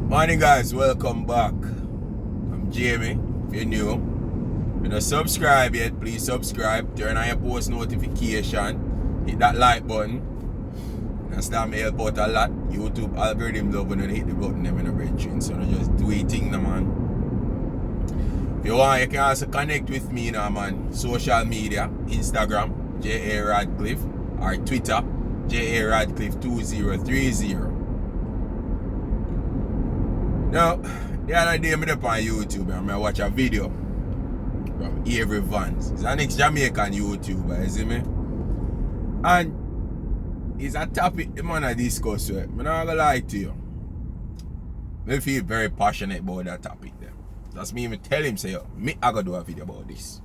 Morning guys, welcome back. I'm Jamie. If you're new, if you're not subscribed yet, please subscribe. Turn on your post notification. Hit that like button. That's that may help out a lot. YouTube algorithm love when you hit the button them in a red train. So don't just do it thing, man. If you want, you can also connect with me now, man. Social media, Instagram, J.A. Radcliffe, or Twitter, J.A. Radcliffe 2030. Now, the other day I was on YouTube and I watch a video from Avery Vance. He's an ex-Jamaican YouTuber, you see me? And it's a topic the man I discuss with. I'm not gonna lie to you. I feel very passionate about that topic there. That's me even tell him, say, yo, I gotta do a video about this.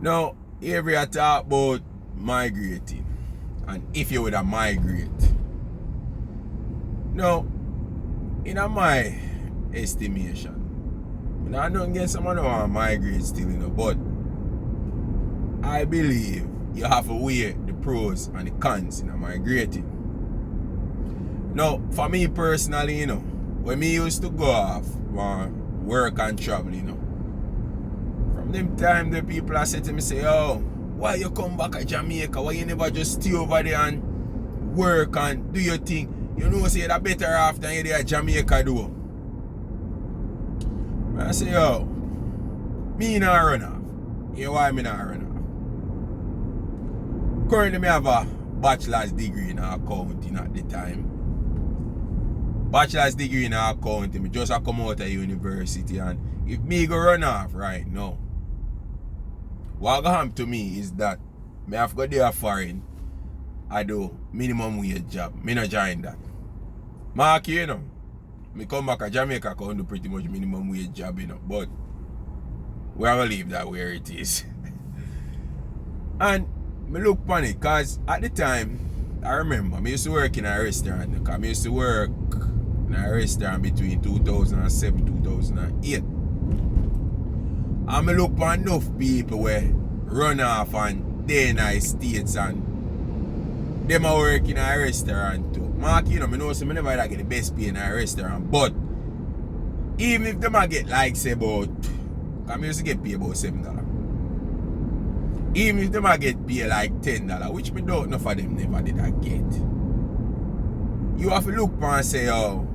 Now, Avery I talk about migrating. And if you would have migrate. Now, in my estimation, I don't get someone who want to migrate still, but I believe you have to weigh the pros and the cons in migrating. Now, for me personally, when me used to go off work and travel, from them time the people are saying to me, say, oh, why you come back to Jamaica? Why you never just stay over there and work and do your thing? You know, say that better off than you there at Jamaica do. I say, yo, me not run off. You know why me not run off? Currently, me have a bachelor's degree in accounting at the time. Bachelor's degree in accounting, me just come out of university, and if me go run off right now, what go happen to me is that me have to go there foreign. I do minimum wage job. Me not join that. Mark, me come back to Jamaica, I can do pretty much minimum wage job, but we have to leave that where it is. And me look upon it, because at the time, I remember, I used to work in a restaurant, because I used to work in a restaurant between 2007 and 2008. And I look upon enough people where run off and day night states and them are work in a restaurant too. Mark, I know so I never get the best pay in a restaurant, but even if them get like say about, I used to get paid about $7. Even if them get paid like $10, which me don't know for them never did I get. You have to look and say, oh,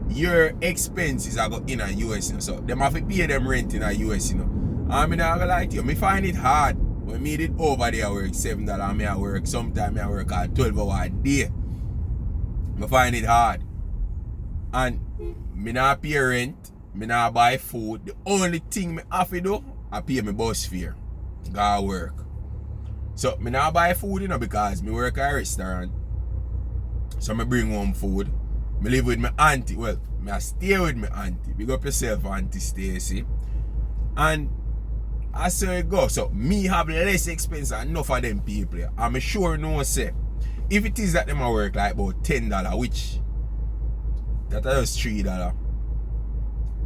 your expenses are go in a US, so them have to pay them rent in a US, I'm not gonna lie to you, me find it hard. When me did over there, I work $7, me I work, sometimes I work at 12 hours a day. I find it hard. And me not pay rent, me not buy food. The only thing me have to do, I pay my bus fare. Go work. So me not buy food, because me work at a restaurant. So me bring home food. Me live with my auntie. Well, me I stay with my auntie. Big up yourself, Auntie Stacy. And I say it go. So me have less expense than enough of them people. I'm sure no say. If it is that them a work like about $10, which that is $3.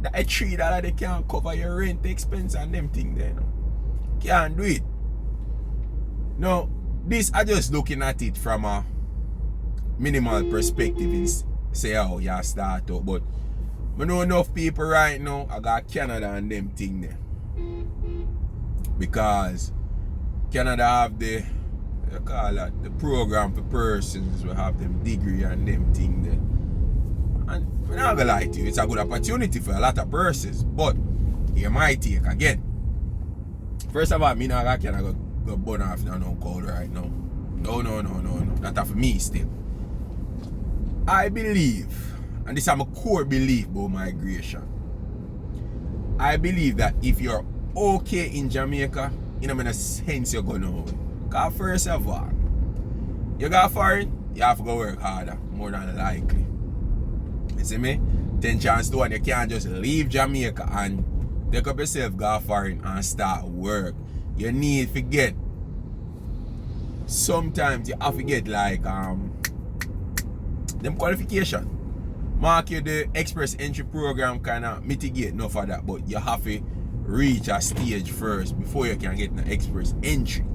That $3 they can't cover your rent expense and them thing there. Can't do it. Now, this I just looking at it from a minimal perspective in say how you start out. But I know enough people right now, I got Canada and them thing there. Because Canada have the program for persons who have them degree and them thing there. And I'm not gonna lie to you, it's a good opportunity for a lot of persons, but you might take again. First of all, me not got Canada go burn off now no cold right now. No. Not for me still. I believe, and this is my core belief about migration. I believe that if you're okay in Jamaica, in a sense you're going home. Because first of all, you go foreign, you have to go work harder, more than likely. You see me? 10 chance to 1, you can't just leave Jamaica and take up yourself, go foreign and start work. You need to get, sometimes you have to get like them qualification. Mark you the express entry program kind of mitigate enough of that, but you have to reach a stage first before you can get an express entry.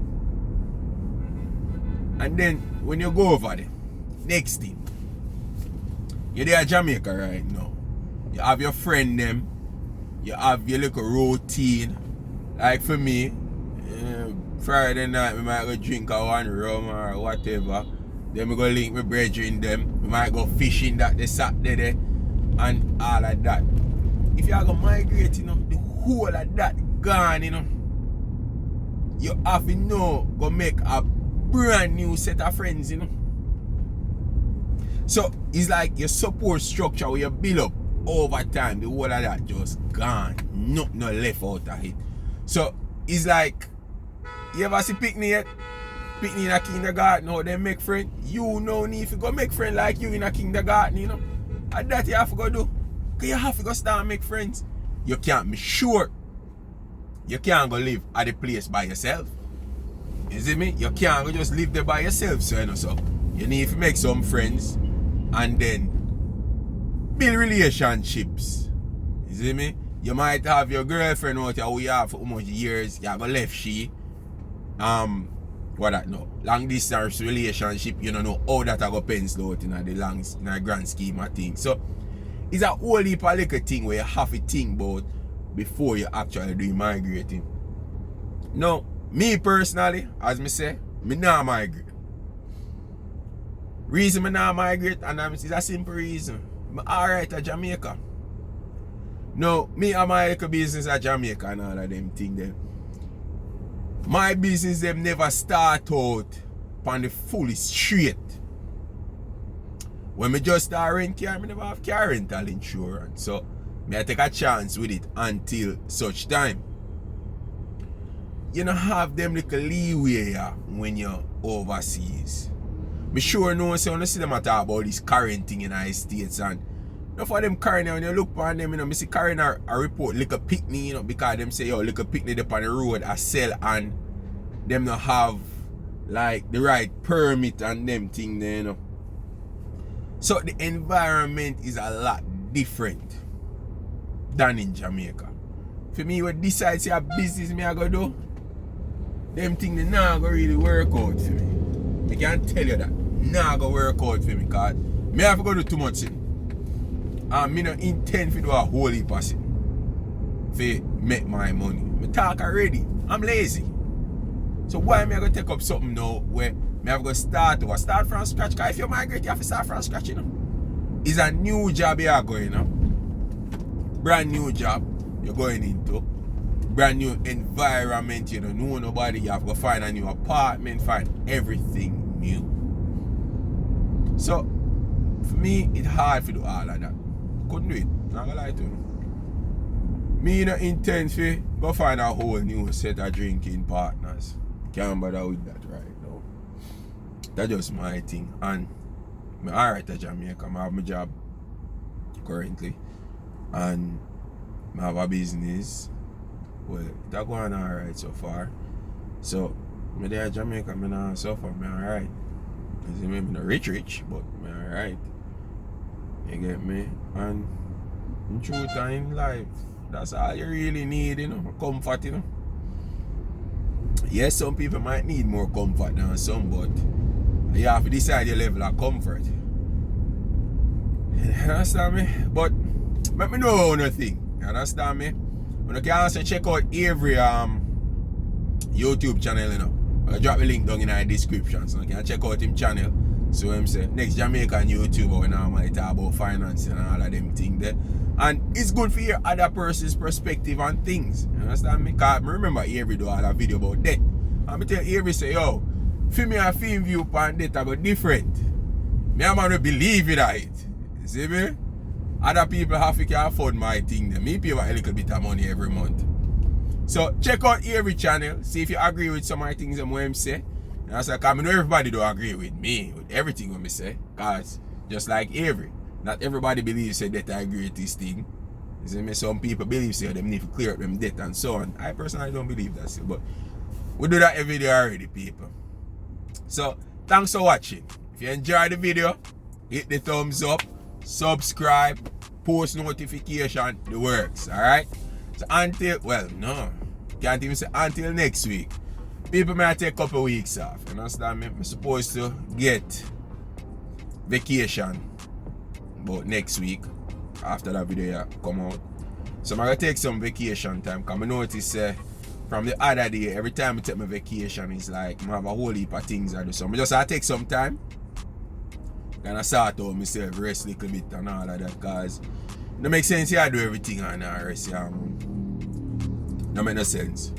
And then when you go over there, next thing, You're there at Jamaica right now. You have your friend them. You have your little routine. Like for me, Friday night we might go drink a one rum or whatever. Then we go link my brethren them. We might go fishing that the Saturday and all of that. If you are going to migrate, you know, the whole of that gone, you know. You have to know go make a brand new set of friends, you know. So it's like your support structure where you build up over time, the whole of that just gone. Nothing left out of it. So it's like, you ever see picnic yet? Picnic in a kindergarten, how they make friends? You no need to go make friends like you in a kindergarten, you know. And that you have to go do. Because you have to go start and make friends. You can't be sure. You can't go live at the place by yourself. You see me? You can't go just live there by yourself, so you know. So you need to make some friends and then build relationships. You see me? You might have your girlfriend out here who you have for almost years. You have a left she. What that no? Long distance relationship, you don't know how that I go pencil out in the grand scheme of things. So it's a whole heap of little thing where you have to think about before you actually do migrating. Now, me personally, as me say, me not migrate. Reason me not migrate, and it's a simple reason. I'm alright at Jamaica. Now, me and my little business at Jamaica and all of them things there. My business them never start out on the fully straight. When me just start rent car, I never have car rental insurance. So I take a chance with it until such time. You don't have them little leeway when you're overseas. Me sure no one say when you see them talk about this current thing in the States, and enough of them current when you look upon them, you know, me see current a report like a picnic, you know, because them say, yo, like a picnic up on the road I sell and them not have like the right permit and them thing there, you know. So the environment is a lot different than in Jamaica. For me, what decides your business me I go do, them things they not go really work out for me. I can tell you that. Not go work out for me because me have to go do too much thing. And me not intend to do a whole heap of thing to make my money. Me talk already. I'm lazy. So why am I going to take up something now where I have to start from scratch? Because if you migrate, you have to start from scratch, you know. It's a new job you are going on. Brand new job you're going into. Brand new environment, you don't know nobody. You have to find a new apartment, find everything new. So, for me, it's hard to do all of that. Couldn't do it. Not gonna lie to you. Me not intend to go find a whole new set of drinking partners. Can't bother with that right now. That's just my thing. And I'm alright at Jamaica. I have my job currently. And I have a business. Well, that's going alright so far. So, I'm there at Jamaica, I'm not suffer, I'm alright. I'm not rich, but I'm alright. You get me? And in truth and in life, that's all you really need, you know, comfort, you know. Yes, some people might need more comfort than some, but you have to decide your level of comfort. You understand me? But let me know one thing. You understand me? When you can also check out every YouTube channel, you know. I'll drop the link down in the description. So you can check out him channel. So I'm saying next Jamaican YouTuber when I talk about finance and all of them things there. And it's good for your other person's perspective on things. You understand me? Because I remember Avery do all a video about debt. And I tell Avery say, yo, for me a film view upon debt I go different. Me I'm gonna believe it right. You see me? Other people have to can afford my thing. Me pay a little bit of money every month. So check out Avery channel. See if you agree with some of the things that I'm say. And I say, because I know everybody don't agree with me, with everything when I say. Because just like Avery, not everybody believes that I agree with this thing. You see me? Some people believe say they need to clear up them debt and so on. I personally don't believe that still, but we do that every day already, people. So thanks for watching. If you enjoyed the video, hit the thumbs up, subscribe, post notification, the works, alright? So until, well, no, can't even say until next week. People may take a couple weeks off, you understand me? I'm supposed to get vacation But next week, after that video come out. So I'm gonna take some vacation time, because I notice from the other day, every time I take my vacation, it's like I have a whole heap of things I do. So I just have to take some time and I sort out myself, rest a little bit and all of that, because it don't make sense I do everything and I rest. Don't make no sense.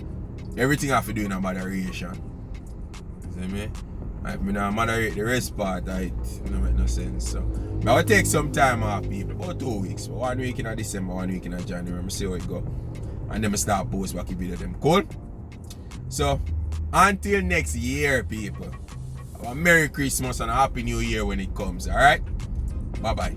Everything I have to do in a moderation. See me? If I don't moderate the rest part, it don't make no sense. So I will take some time off, people, about 2 weeks. 1 week in December, 1 week in January. I see how it go. And then I start post back a video them. Cool? So until next year, people. Have a Merry Christmas and a Happy New Year when it comes. Alright? Bye bye.